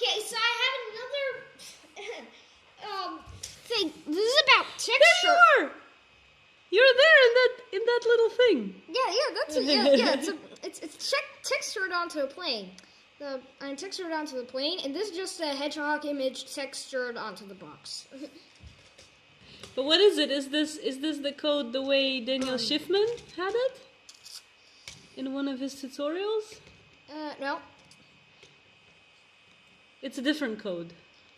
Okay, so I have another thing. This is about texture. There you are. You're there in that little thing. It's textured onto a plane. I'm textured onto the plane, and this is just a hedgehog image textured onto the box. But what is it? Is this the code the way Daniel Schiffman had it in one of his tutorials? No. It's a different code.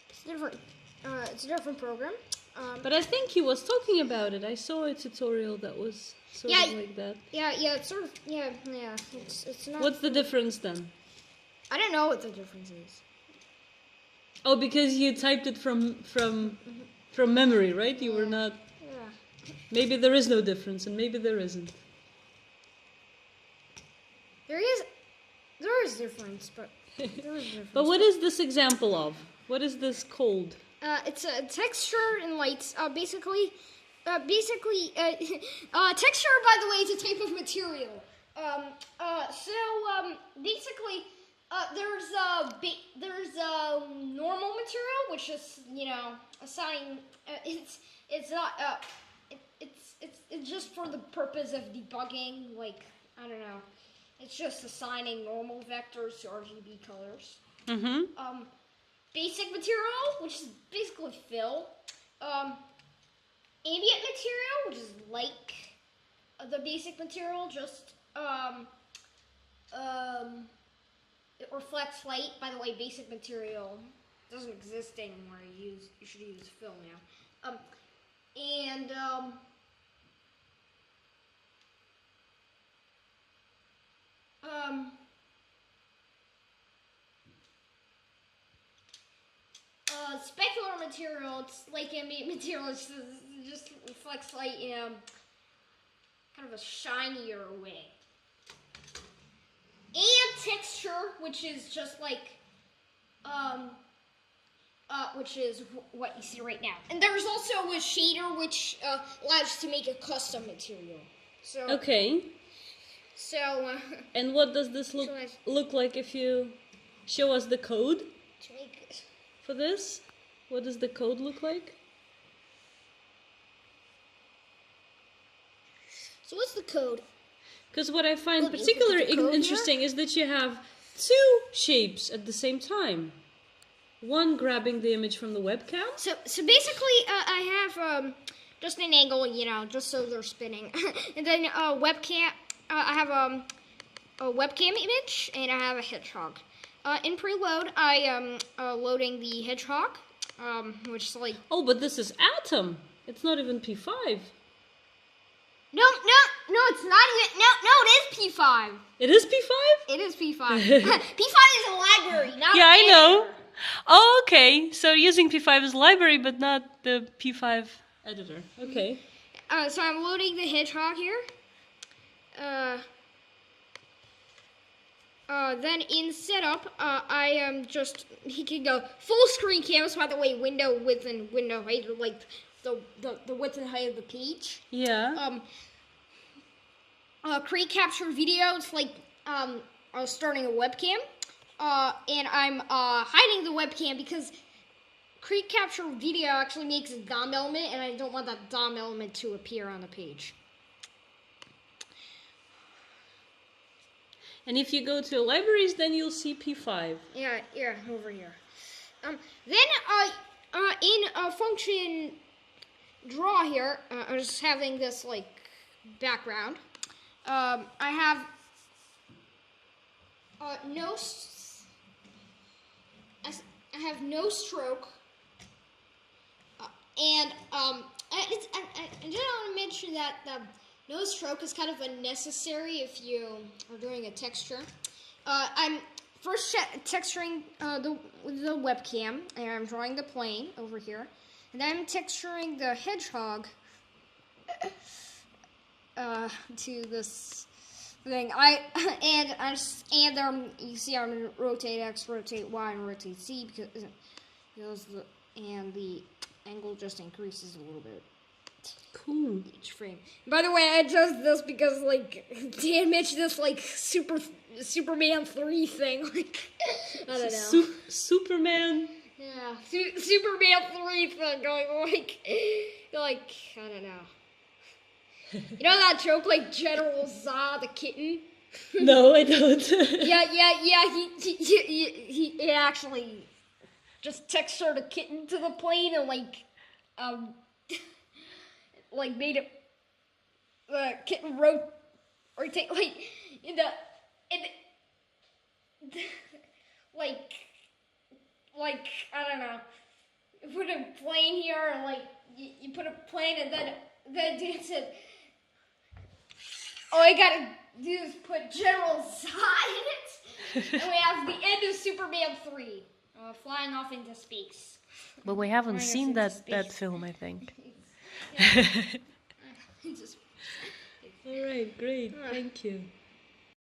It's different. It's a different program. But I think he was talking about it. I saw a tutorial that was sort of like that. Yeah, it's sort of, yeah. It's not. What's the difference then? I don't know what the difference is. Oh, because you typed it from memory, right? You were not. Yeah. Maybe there is no difference, and maybe there isn't. There is difference, but there is difference. But what is this example of? What is this called? It's a texture and lights. Basically, texture, by the way, is a type of material. Basically, there's a normal material, which is, assigning. It's just for the purpose of debugging. Like, I don't know. It's just assigning normal vectors to RGB colors. Mm-hmm. Basic material, which is basically fill. Ambient material, which is like the basic material, just it reflects light. By the way, basic material doesn't exist anymore. You should use fill now. Specular material, it's like ambient material, it just reflects light in kind of a shinier way. And texture, which is just like, which is what you see right now. And there's also a shader, which allows you to make a custom material. So Okay. So. And what does this look like if you show us the code To make it. for this? What does the code look like? So what's the code? Because what I find Look, particularly is the code interesting is that you have two shapes at the same time. One grabbing the image from the webcam. So basically, I have just an angle, just so they're spinning, and then webcam. I have a webcam image, and I have a hedgehog. In preload, I am loading the hedgehog, which is like. Oh, but this is Atom. It's not even P5. No, it's not even. No, it is P5. It is P5? It is P5. P5 is a library, not. Yeah, I know. editor. Oh, okay. So using P5 as a library, but not the P5 editor. Okay. So I'm loading the hedgehog here. Then in setup, I am he can go full screen canvas, by the way, window width and window height, are like the width and height of the page. Yeah. Create capture video, it's like starting a webcam. And I'm hiding the webcam because create capture video actually makes a DOM element, and I don't want that DOM element to appear on the page. And if you go to libraries, then you'll see P5. Yeah, over here. Then in a function draw here, I'm just having this like background. I have I have no stroke, and I just want to mention that no stroke is kind of unnecessary if you are doing a texture. I'm first texturing the webcam, and I'm drawing the plane over here, and then I'm texturing the hedgehog to this thing. You see I'm gonna rotate X, rotate Y, and rotate Z because the angle just increases a little bit. Cool. each frame. By the way, I chose this because like Dan mentioned this like Superman 3 thing. Like I don't know. Superman. Yeah, Superman 3 thing going like I don't know. You know that joke like General Zod the kitten? No, I don't. Yeah. He actually just textured a kitten to the plane and like made it the kitten rotate like in the like I don't know. You put a plane here and like you put a plane and then Dan said, all I gotta do is put General Zod in it, and we have the end of Superman 3, flying off into space. But we haven't Flying seen us into that space. film, I think. Yeah. All right, great. Thank you.